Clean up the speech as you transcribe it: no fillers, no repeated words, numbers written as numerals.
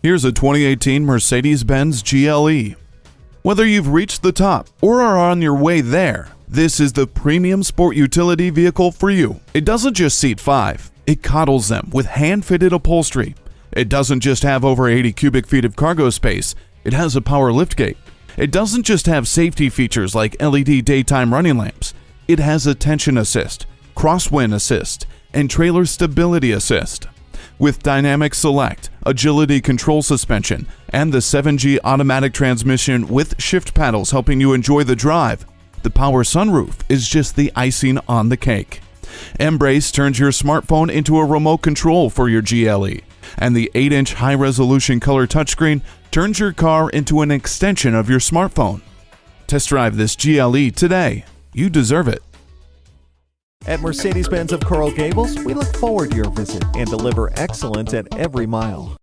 Here's a 2018 Mercedes-Benz GLE. Whether you've reached the top or are on your way there, this is the premium sport utility vehicle for you. It doesn't just seat 5, it coddles them with hand-fitted upholstery. It doesn't just have over 80 cubic feet of cargo space, it has a power liftgate. It doesn't just have safety features like LED daytime running lamps, it has attention assist, crosswind assist, and trailer stability assist. With Dynamic Select, Agility Control Suspension, and the 7G automatic transmission with shift paddles helping you enjoy the drive, the power sunroof is just the icing on the cake. Embrace turns your smartphone into a remote control for your GLE, and the 8-inch high-resolution color touchscreen turns your car into an extension of your smartphone. Test drive this GLE today. You deserve it. At Mercedes-Benz of Coral Gables, we look forward to your visit and deliver excellence at every mile.